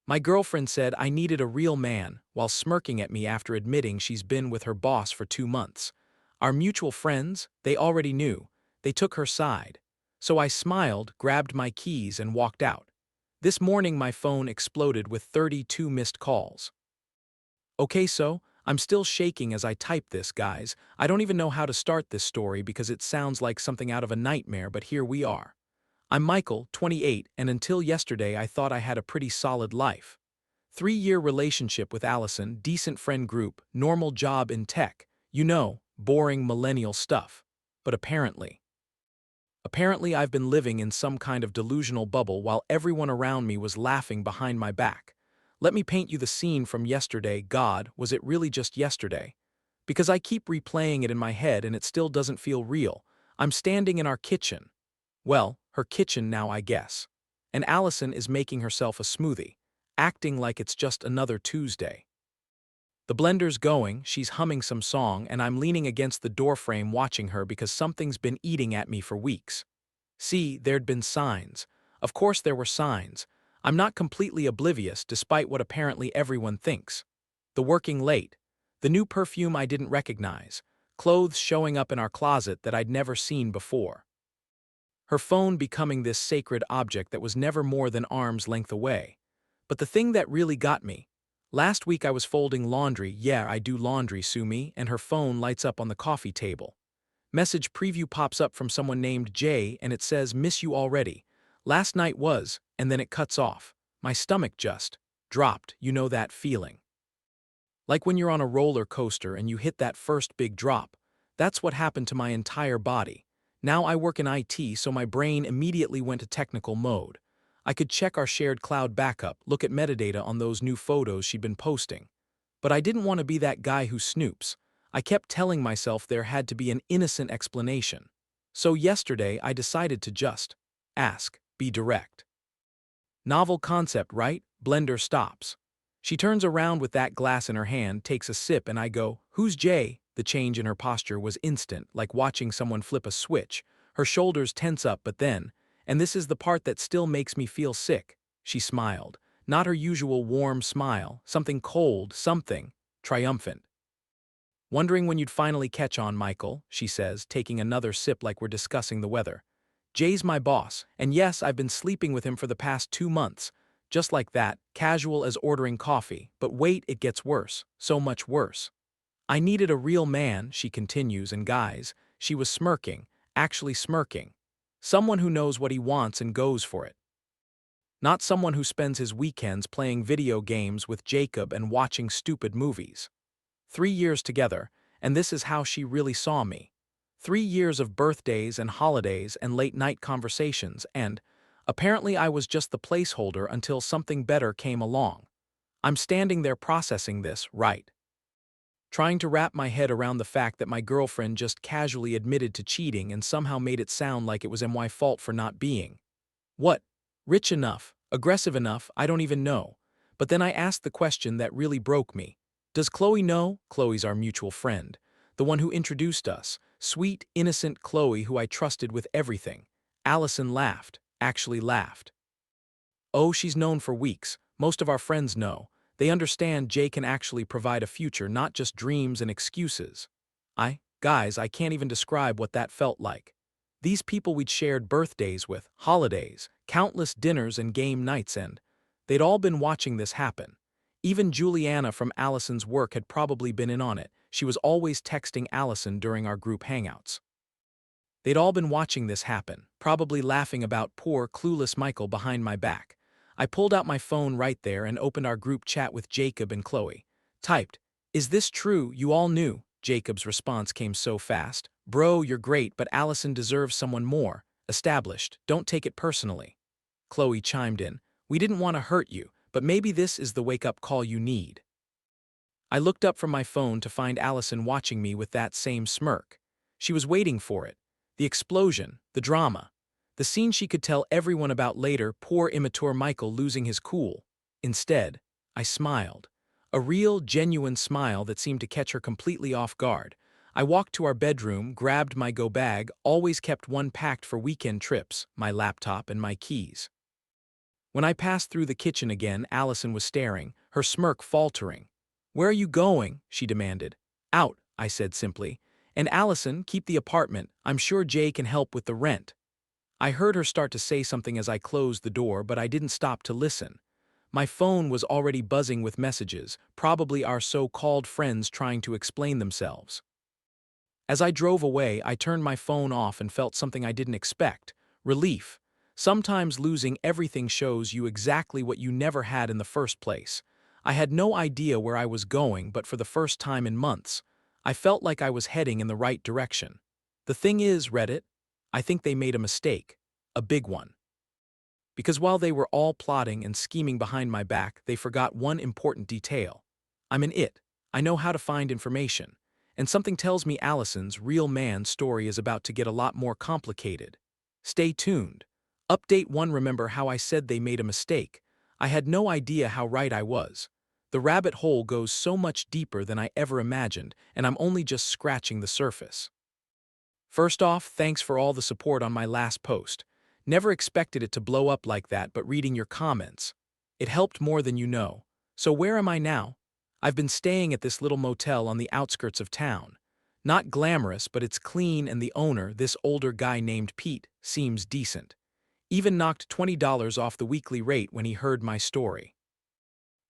My girlfriend said I needed a real man while smirking at me after admitting she's been with her boss for 2 months. Our mutual friends, they already knew. They took her side. So I smiled, grabbed my keys, and walked out. This morning my phone exploded with 32 missed calls. Okay, so I'm still shaking as I type this, guys. I don't even know how to start this story because it sounds like something out of a nightmare, but here we are. I'm Michael, 28, and until yesterday I thought I had a pretty solid life. 3-year relationship with Allison, decent friend group, normal job in tech. You know, boring millennial stuff. But apparently I've been living in some kind of delusional bubble while everyone around me was laughing behind my back. Let me paint you the scene from yesterday. God, was it really just yesterday? Because I keep replaying it in my head and it still doesn't feel real. I'm standing in our kitchen. Well, her kitchen now, I guess. And Allison is making herself a smoothie, acting like it's just another Tuesday. The blender's going, she's humming some song, and I'm leaning against the doorframe watching her because something's been eating at me for weeks. See, there'd been signs. Of course there were signs. I'm not completely oblivious despite what apparently everyone thinks. The working late. The new perfume I didn't recognize. Clothes showing up in our closet that I'd never seen before. Her phone becoming this sacred object that was never more than arm's length away. But the thing that really got me, last week I was folding laundry, yeah, I do laundry, sue me, and her phone lights up on the coffee table. Message preview pops up from someone named Jay and it says, "Miss you already. Last night was," and then it cuts off. My stomach just dropped, you know that feeling. Like when you're on a roller coaster and you hit that first big drop. That's what happened to my entire body. Now I work in IT, so my brain immediately went to technical mode. I could check our shared cloud backup, look at metadata on those new photos she'd been posting. But I didn't want to be that guy who snoops. I kept telling myself there had to be an innocent explanation. So yesterday I decided to just ask, be direct. Novel concept, right? Blender stops. She turns around with that glass in her hand, takes a sip, and I go, "Who's Jay?" The change in her posture was instant, like watching someone flip a switch. Her shoulders tense up, but then, and this is the part that still makes me feel sick, she smiled. Not her usual warm smile, something cold, something triumphant. "Wondering when you'd finally catch on, Michael," she says, taking another sip like we're discussing the weather. "Jay's my boss, and yes, I've been sleeping with him for the past 2 months. Just like that, casual as ordering coffee. But wait, it gets worse, so much worse. I needed a real man," she continues, and guys, she was smirking, actually smirking. Someone who knows what he wants and goes for it. Not someone who spends his weekends playing video games with Jacob and watching stupid movies. 3 years together, and this is how she really saw me. 3 years of birthdays and holidays and late-night conversations, and apparently I was just the placeholder until something better came along. I'm standing there processing this, right? Trying to wrap my head around the fact that my girlfriend just casually admitted to cheating and somehow made it sound like it was my fault for not being. What? Rich enough, aggressive enough, I don't even know. But then I asked the question that really broke me. Does Qley know? Qley's our mutual friend. The one who introduced us. Sweet, innocent Qley who I trusted with everything. Allison laughed, actually laughed. Oh, she's known for weeks. Most of our friends know. They understand Jay can actually provide a future, not just dreams and excuses. Guys, I can't even describe what that felt like. These people we'd shared birthdays with, holidays, countless dinners and game nights, and they'd all been watching this happen. Even Juliana from Allison's work had probably been in on it. She was always texting Allison during our group hangouts. They'd all been watching this happen, probably laughing about poor, clueless Michael behind my back. I pulled out my phone right there and opened our group chat with Jacob and Qley. Typed, "Is this true? You all knew?" Jacob's response came so fast. "Bro, you're great, but Allison deserves someone more established. Don't take it personally." Qley chimed in, "We didn't want to hurt you, but maybe this is the wake-up call you need." I looked up from my phone to find Allison watching me with that same smirk. She was waiting for it. The explosion, the drama. The scene she could tell everyone about later, poor immature Michael losing his cool. Instead, I smiled. A real, genuine smile that seemed to catch her completely off guard. I walked to our bedroom, grabbed my go bag, always kept one packed for weekend trips, my laptop and my keys. When I passed through the kitchen again, Allison was staring, her smirk faltering. "Where are you going?" she demanded. "Out," I said simply. "And Allison, keep the apartment. I'm sure Jay can help with the rent." I heard her start to say something as I closed the door, but I didn't stop to listen. My phone was already buzzing with messages, probably our so-called friends trying to explain themselves. As I drove away, I turned my phone off and felt something I didn't expect: relief. Sometimes losing everything shows you exactly what you never had in the first place. I had no idea where I was going, but for the first time in months, I felt like I was heading in the right direction. The thing is, Reddit, I think they made a mistake. A big one. Because while they were all plotting and scheming behind my back, they forgot one important detail. I'm an it. I know how to find information. And something tells me Allison's real man story is about to get a lot more complicated. Stay tuned. Update 1. Remember how I said they made a mistake? I had no idea how right I was. The rabbit hole goes so much deeper than I ever imagined, and I'm only just scratching the surface. First off, thanks for all the support on my last post. Never expected it to blow up like that, but reading your comments, it helped more than you know. So where am I now? I've been staying at this little motel on the outskirts of town. Not glamorous, but it's clean, and the owner, this older guy named Pete, seems decent. Even knocked $20 off the weekly rate when he heard my story.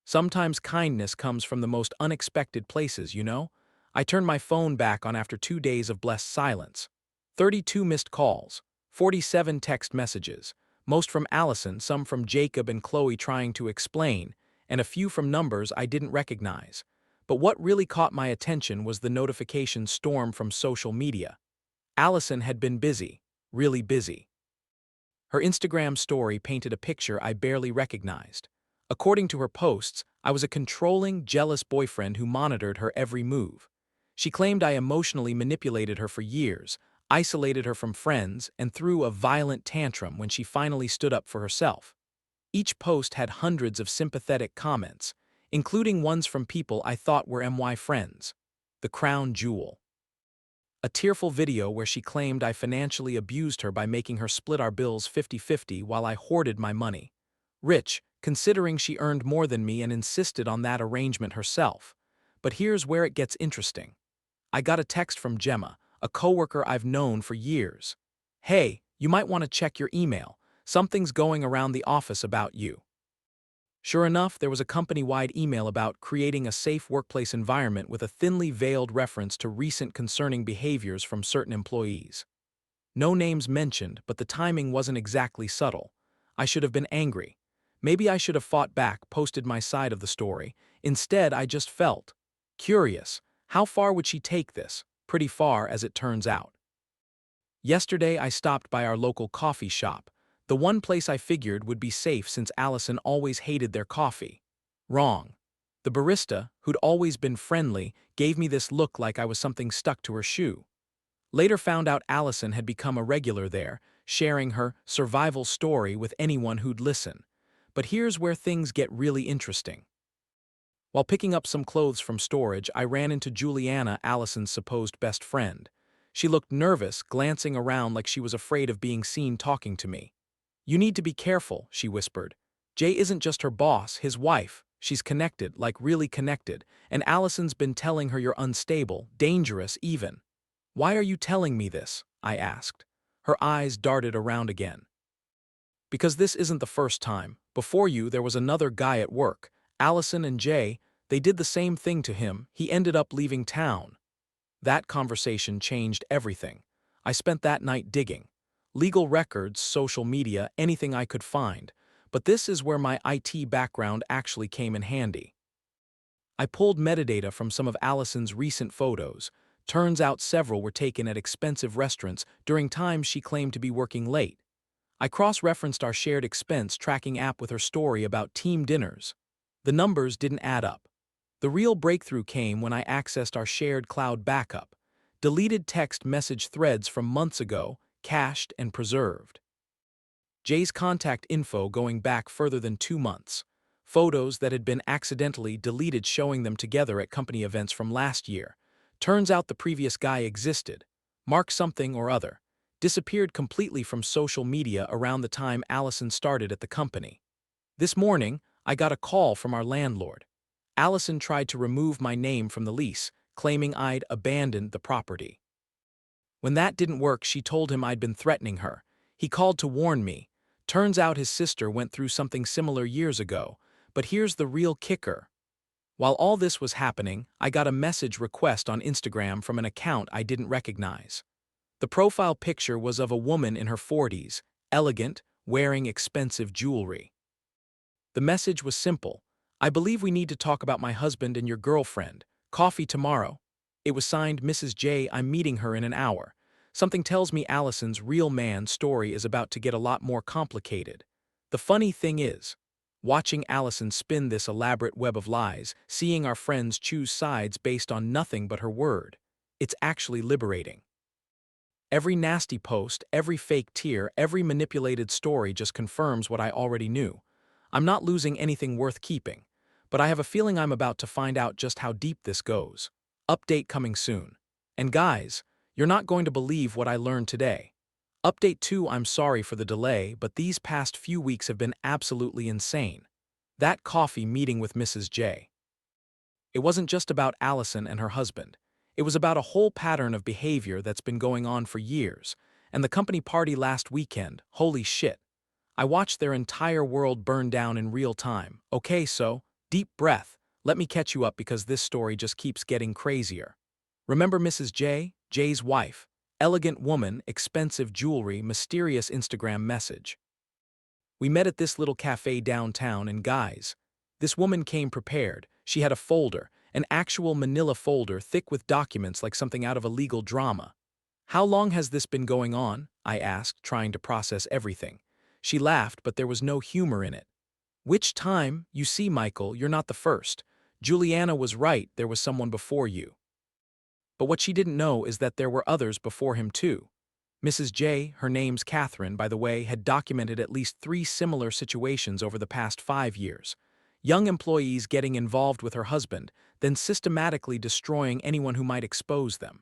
Sometimes kindness comes from the most unexpected places, you know? I turned my phone back on after 2 days of blessed silence. 32 missed calls, 47 text messages, most from Allison, some from Jacob and Qley trying to explain, and a few from numbers I didn't recognize. But what really caught my attention was the notification storm from social media. Allison had been busy, really busy. Her Instagram story painted a picture I barely recognized. According to her posts, I was a controlling, jealous boyfriend who monitored her every move. She claimed I emotionally manipulated her for years, isolated her from friends, and threw a violent tantrum when she finally stood up for herself. Each post had hundreds of sympathetic comments, including ones from people I thought were my friends. The crown jewel. A tearful video where she claimed I financially abused her by making her split our bills 50-50 while I hoarded my money. Rich, considering she earned more than me and insisted on that arrangement herself. But here's where it gets interesting. I got a text from Gemma, a coworker I've known for years. "Hey, you might want to check your email. Something's going around the office about you." Sure enough, there was a company-wide email about creating a safe workplace environment with a thinly veiled reference to recent concerning behaviors from certain employees. No names mentioned, but the timing wasn't exactly subtle. I should have been angry. Maybe I should have fought back, posted my side of the story. Instead, I just felt curious. How far would she take this? Pretty far, as it turns out. Yesterday, I stopped by our local coffee shop, the one place I figured would be safe since Allison always hated their coffee. Wrong. The barista, who'd always been friendly, gave me this look like I was something stuck to her shoe. Later found out Allison had become a regular there, sharing her survival story with anyone who'd listen. But here's where things get really interesting. While picking up some clothes from storage, I ran into Juliana, Allison's supposed best friend. She looked nervous, glancing around like she was afraid of being seen talking to me. "You need to be careful," she whispered. "Jay isn't just her boss, his wife. She's connected, like really connected, and Allison's been telling her you're unstable, dangerous even." "Why are you telling me this?" I asked. Her eyes darted around again. "Because this isn't the first time. Before you, there was another guy at work. Allison and Jay, they did the same thing to him. He ended up leaving town." That conversation changed everything. I spent that night digging. Legal records, social media, anything I could find. But this is where my IT background actually came in handy. I pulled metadata from some of Allison's recent photos. Turns out several were taken at expensive restaurants during times she claimed to be working late. I cross-referenced our shared expense tracking app with her story about team dinners. The numbers didn't add up. The real breakthrough came when I accessed our shared cloud backup. Deleted text message threads from months ago, cached and preserved. Jay's contact info going back further than 2 months. Photos that had been accidentally deleted showing them together at company events from last year. Turns out the previous guy existed. Mark something or other. Disappeared completely from social media around the time Allison started at the company. This morning, I got a call from our landlord. Allison tried to remove my name from the lease, claiming I'd abandoned the property. When that didn't work, she told him I'd been threatening her. He called to warn me. Turns out his sister went through something similar years ago. But here's the real kicker. While all this was happening, I got a message request on Instagram from an account I didn't recognize. The profile picture was of a woman in her 40s, elegant, wearing expensive jewelry. The message was simple. I believe we need to talk about my husband and your girlfriend. Coffee tomorrow. It was signed Mrs. J. I'm meeting her in an hour. Something tells me Allison's real man story is about to get a lot more complicated. The funny thing is, watching Allison spin this elaborate web of lies, seeing our friends choose sides based on nothing but her word, it's actually liberating. Every nasty post, every fake tear, every manipulated story just confirms what I already knew. I'm not losing anything worth keeping, but I have a feeling I'm about to find out just how deep this goes. Update coming soon. And guys, you're not going to believe what I learned today. Update 2. I'm sorry for the delay, but these past few weeks have been absolutely insane. That coffee meeting with Mrs. J. It wasn't just about Allison and her husband. It was about a whole pattern of behavior that's been going on for years. And the company party last weekend, holy shit. I watched their entire world burn down in real time. Okay, so, deep breath. Let me catch you up because this story just keeps getting crazier. Remember Mrs. J, Jay's wife? Elegant woman, expensive jewelry, mysterious Instagram message. We met at this little cafe downtown, and guys, this woman came prepared. She had a folder, an actual manila folder thick with documents like something out of a legal drama. How long has this been going on? I asked, trying to process everything. She laughed, but there was no humor in it. Which time? You see, Michael, you're not the first. Juliana was right, there was someone before you. But what she didn't know is that there were others before him too. Mrs. J, her name's Catherine, by the way, had documented at least 3 similar situations over the past 5 years. Young employees getting involved with her husband, then systematically destroying anyone who might expose them.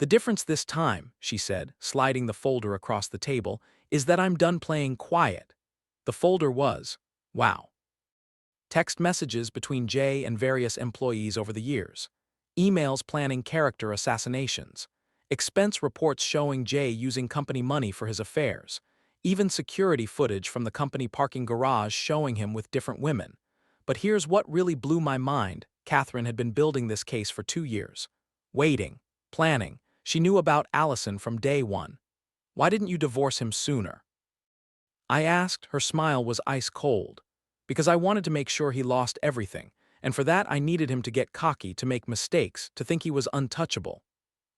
The difference this time, she said, sliding the folder across the table, is that I'm done playing quiet. The folder was, wow. Text messages between Jay and various employees over the years. Emails planning character assassinations. Expense reports showing Jay using company money for his affairs. Even security footage from the company parking garage showing him with different women. But here's what really blew my mind. Catherine had been building this case for 2 years. Waiting. Planning. She knew about Allison from day one. Why didn't you divorce him sooner? I asked. Her smile was ice cold. Because I wanted to make sure he lost everything, and for that I needed him to get cocky, to make mistakes, to think he was untouchable.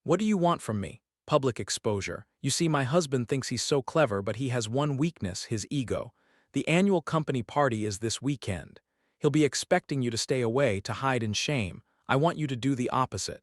What do you want from me? Public exposure. You see, my husband thinks he's so clever, but he has one weakness, his ego. The annual company party is this weekend. He'll be expecting you to stay away, to hide in shame. I want you to do the opposite.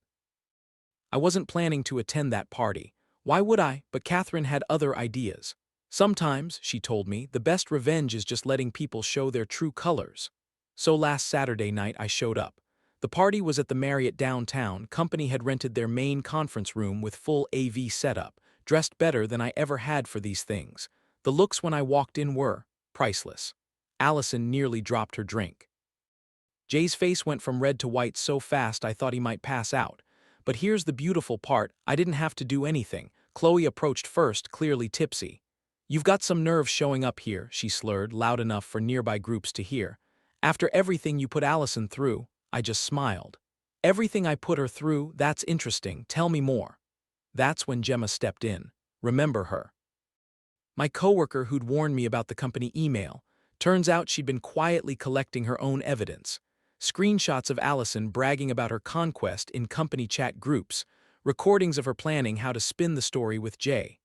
I wasn't planning to attend that party. Why would I? But Catherine had other ideas. Sometimes, she told me, the best revenge is just letting people show their true colors. So last Saturday night I showed up. The party was at the Marriott downtown. Company had rented their main conference room with full AV setup, dressed better than I ever had for these things. The looks when I walked in were priceless. Allison nearly dropped her drink. Jay's face went from red to white so fast I thought he might pass out. But here's the beautiful part, I didn't have to do anything. Qley approached first, clearly tipsy. You've got some nerve showing up here, she slurred, loud enough for nearby groups to hear. After everything you put Allison through, I just smiled. Everything I put her through, that's interesting, tell me more. That's when Gemma stepped in. Remember her? My coworker who'd warned me about the company email. Turns out she'd been quietly collecting her own evidence. Screenshots of Allison bragging about her conquest in company chat groups, recordings of her planning how to spin the story with Jay.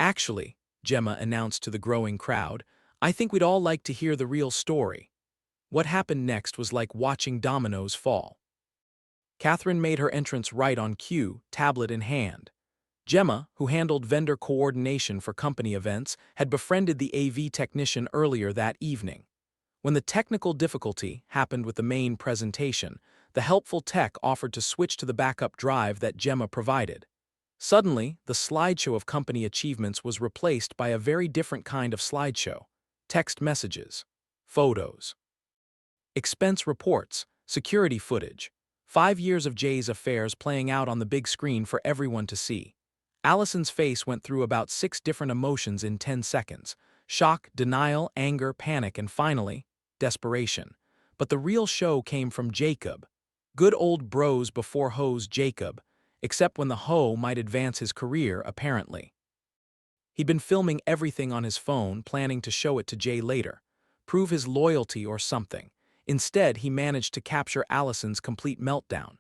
Actually, Gemma announced to the growing crowd, I think we'd all like to hear the real story. What happened next was like watching dominoes fall. Catherine made her entrance right on cue, tablet in hand. Gemma, who handled vendor coordination for company events, had befriended the AV technician earlier that evening. When the technical difficulty happened with the main presentation, the helpful tech offered to switch to the backup drive that Gemma provided. Suddenly, the slideshow of company achievements was replaced by a very different kind of slideshow. Text messages. photos, expense reports, security footage. 5 years of Jay's affairs playing out on the big screen for everyone to see. Allison's face went through about 6 different emotions in 10 seconds. Shock, denial, anger, panic, and finally, desperation. But the real show came from Jacob. Good old bros before hoes Jacob, except when the hoe might advance his career, apparently. He'd been filming everything on his phone, planning to show it to Jay later, prove his loyalty or something. Instead, he managed to capture Allison's complete meltdown.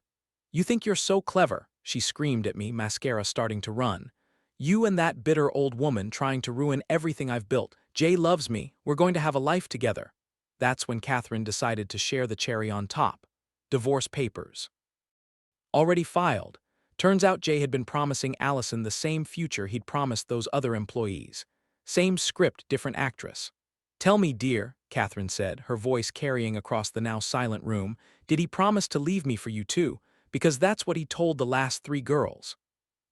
"You think you're so clever," she screamed at me, mascara starting to run. "You and that bitter old woman trying to ruin everything I've built. Jay loves me, we're going to have a life together." That's when Catherine decided to share the cherry on top. Divorce papers. Already filed. Turns out Jay had been promising Allison the same future he'd promised those other employees. Same script, different actress. "Tell me, dear," Catherine said, her voice carrying across the now silent room, "did he promise to leave me for you too? Because that's what he told the last 3 girls."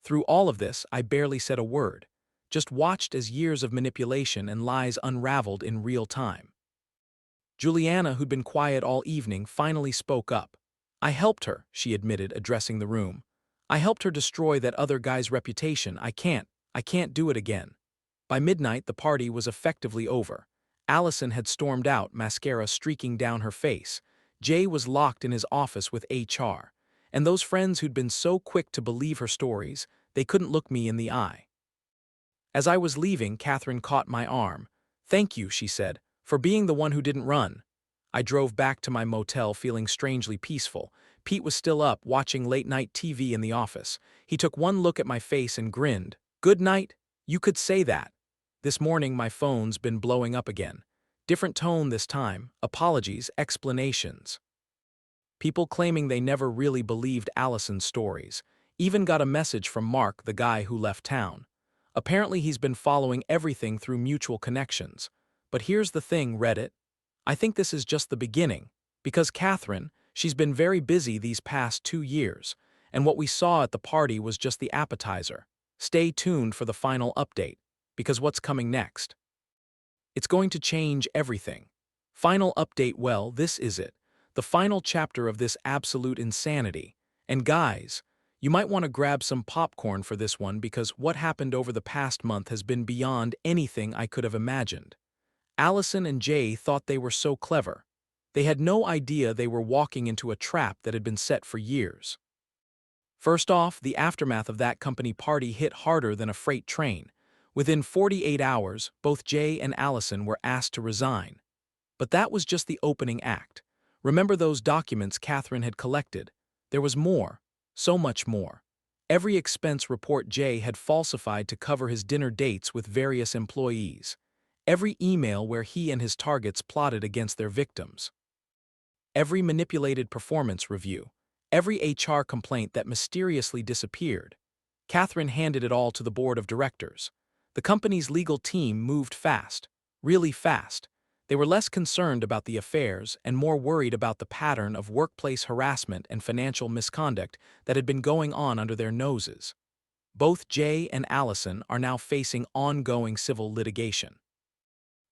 Through all of this, I barely said a word. Just watched as years of manipulation and lies unraveled in real time. Juliana, who'd been quiet all evening, finally spoke up. "I helped her," she admitted, addressing the room. "I helped her destroy that other guy's reputation. I can't do it again." By midnight, the party was effectively over. Allison had stormed out, mascara streaking down her face. Jay was locked in his office with HR. And those friends who'd been so quick to believe her stories, they couldn't look me in the eye. As I was leaving, Catherine caught my arm. "Thank you," she said, "for being the one who didn't run." I drove back to my motel feeling strangely peaceful. Pete was still up, watching late-night TV in the office. He took one look at my face and grinned. "Good night? You could say that." This morning my phone's been blowing up again. Different tone this time, apologies, explanations. People claiming they never really believed Allison's stories. Even got a message from Mark, the guy who left town. Apparently he's been following everything through mutual connections. But here's the thing, Reddit. I think this is just the beginning. Because Catherine, she's been very busy these past 2 years. And what we saw at the party was just the appetizer. Stay tuned for the final update. Because what's coming next? It's going to change everything. Final update, well, this is it. The final chapter of this absolute insanity. And guys, you might want to grab some popcorn for this one because what happened over the past month has been beyond anything I could have imagined. Allison and Jay thought they were so clever. They had no idea they were walking into a trap that had been set for years. First off, the aftermath of that company party hit harder than a freight train. Within 48 hours, both Jay and Allison were asked to resign. But that was just the opening act. Remember those documents Catherine had collected? There was more, so much more. Every expense report Jay had falsified to cover his dinner dates with various employees. Every email where he and his targets plotted against their victims. Every manipulated performance review. Every HR complaint that mysteriously disappeared. Catherine handed it all to the board of directors. The company's legal team moved fast, really fast. They were less concerned about the affairs and more worried about the pattern of workplace harassment and financial misconduct that had been going on under their noses. Both Jay and Allison are now facing ongoing civil litigation.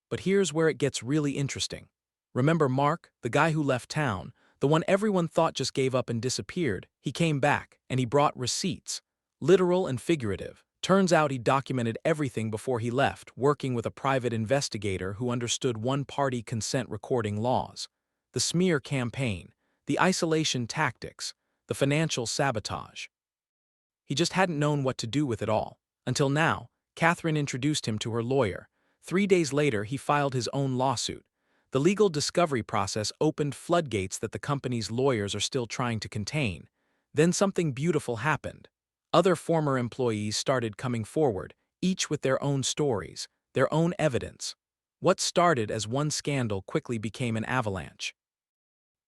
But here's where it gets really interesting. Remember Mark, the guy who left town, the one everyone thought just gave up and disappeared? He came back, and he brought receipts, literal and figurative. Turns out he documented everything before he left, working with a private investigator who understood one-party consent recording laws, the smear campaign, the isolation tactics, the financial sabotage. He just hadn't known what to do with it all. Until now, Catherine introduced him to her lawyer. 3 days later, he filed his own lawsuit. The legal discovery process opened floodgates that the company's lawyers are still trying to contain. Then something beautiful happened. Other former employees started coming forward, each with their own stories, their own evidence. What started as one scandal quickly became an avalanche.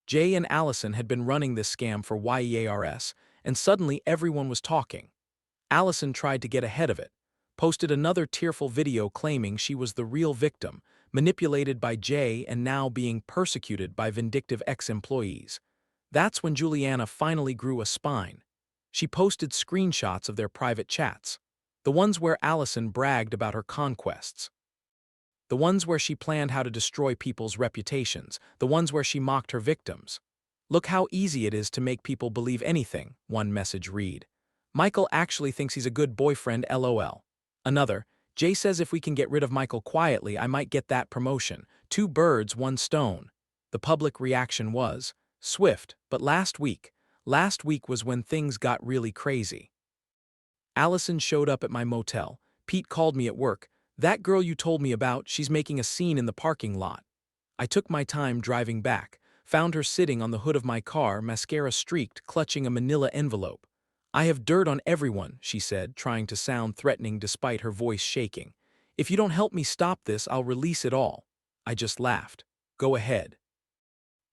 Jay and Allison had been running this scam for years, and suddenly everyone was talking. Allison tried to get ahead of it, posted another tearful video claiming she was the real victim, manipulated by Jay and now being persecuted by vindictive ex-employees. That's when Juliana finally grew a spine. She posted screenshots of their private chats, the ones where Allison bragged about her conquests. The ones where she planned how to destroy people's reputations, the ones where she mocked her victims. Look how easy it is to make people believe anything, one message read. Michael actually thinks he's a good boyfriend, lol. Another, Jay says if we can get rid of Michael quietly, I might get that promotion. 2 birds, 1 stone. The public reaction was swift, but last week was when things got really crazy. Allison showed up at my motel. Pete called me at work. That girl you told me about, she's making a scene in the parking lot. I took my time driving back, found her sitting on the hood of my car, mascara streaked, clutching a manila envelope. I have dirt on everyone, she said, trying to sound threatening despite her voice shaking. If you don't help me stop this, I'll release it all. I just laughed. Go ahead.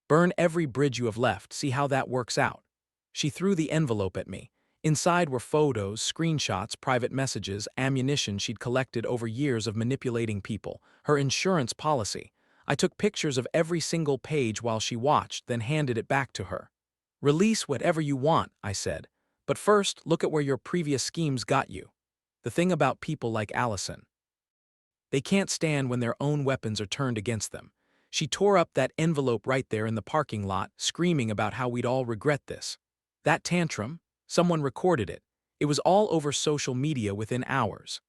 Burn every bridge you have left, see how that works out. She threw the envelope at me. Inside were photos, screenshots, private messages, ammunition she'd collected over years of manipulating people, her insurance policy. I took pictures of every single page while she watched, then handed it back to her. Release whatever you want, I said. But first, look at where your previous schemes got you. The thing about people like Allison. They can't stand when their own weapons are turned against them. She tore up that envelope right there in the parking lot, screaming about how we'd all regret this. That tantrum, someone recorded it. It was all over social media within hours.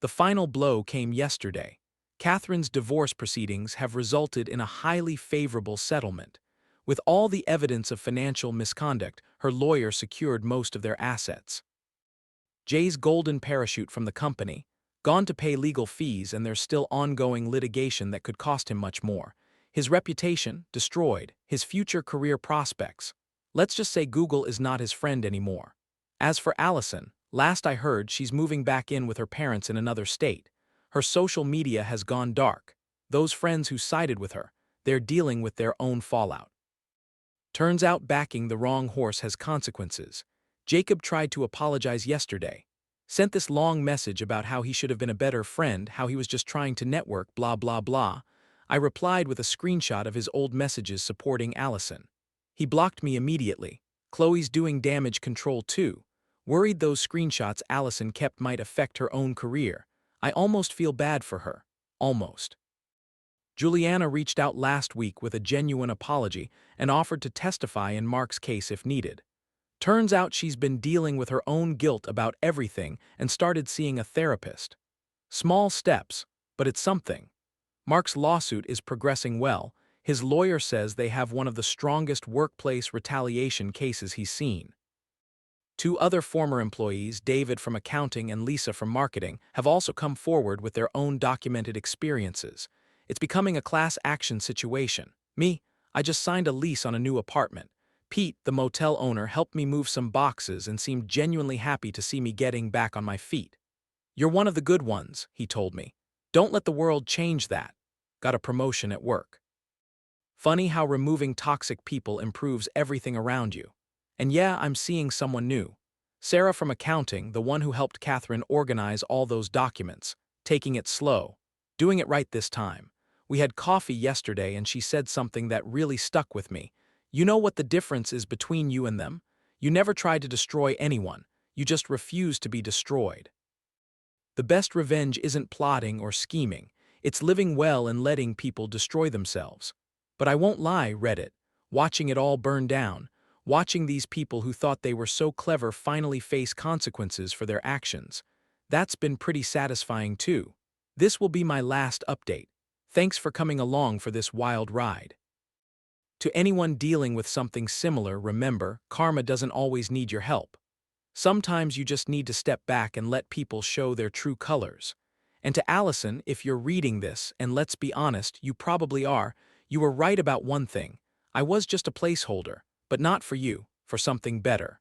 The final blow came yesterday. Catherine's divorce proceedings have resulted in a highly favorable settlement. With all the evidence of financial misconduct, her lawyer secured most of their assets. Jay's golden parachute from the company, gone to pay legal fees, and there's still ongoing litigation that could cost him much more. His reputation, destroyed, his future career prospects. Let's just say Google is not his friend anymore. As for Allison, last I heard she's moving back in with her parents in another state. Her social media has gone dark. Those friends who sided with her, they're dealing with their own fallout. Turns out backing the wrong horse has consequences. Jacob tried to apologize yesterday. Sent this long message about how he should have been a better friend, how he was just trying to network, blah blah blah. I replied with a screenshot of his old messages supporting Allison. He blocked me immediately. Qley's doing damage control too. Worried those screenshots Allison kept might affect her own career. I almost feel bad for her. Almost. Juliana reached out last week with a genuine apology and offered to testify in Mark's case if needed. Turns out she's been dealing with her own guilt about everything and started seeing a therapist. Small steps, but it's something. Mark's lawsuit is progressing well. His lawyer says they have one of the strongest workplace retaliation cases he's seen. 2 other former employees, David from accounting and Lisa from marketing, have also come forward with their own documented experiences. It's becoming a class action situation. Me, I just signed a lease on a new apartment. Pete, the motel owner, helped me move some boxes and seemed genuinely happy to see me getting back on my feet. You're one of the good ones, he told me. Don't let the world change that. Got a promotion at work. Funny how removing toxic people improves everything around you. And yeah, I'm seeing someone new. Sarah from accounting, the one who helped Catherine organize all those documents, taking it slow, doing it right this time. We had coffee yesterday and she said something that really stuck with me. You know what the difference is between you and them? You never tried to destroy anyone, you just refused to be destroyed. The best revenge isn't plotting or scheming, it's living well and letting people destroy themselves. But I won't lie, Reddit, watching it all burn down, watching these people who thought they were so clever finally face consequences for their actions. That's been pretty satisfying too. This will be my last update. Thanks for coming along for this wild ride. To anyone dealing with something similar, remember, karma doesn't always need your help. Sometimes you just need to step back and let people show their true colors. And to Allison, if you're reading this, and let's be honest, you probably are, you were right about one thing. I was just a placeholder, but not for you, for something better.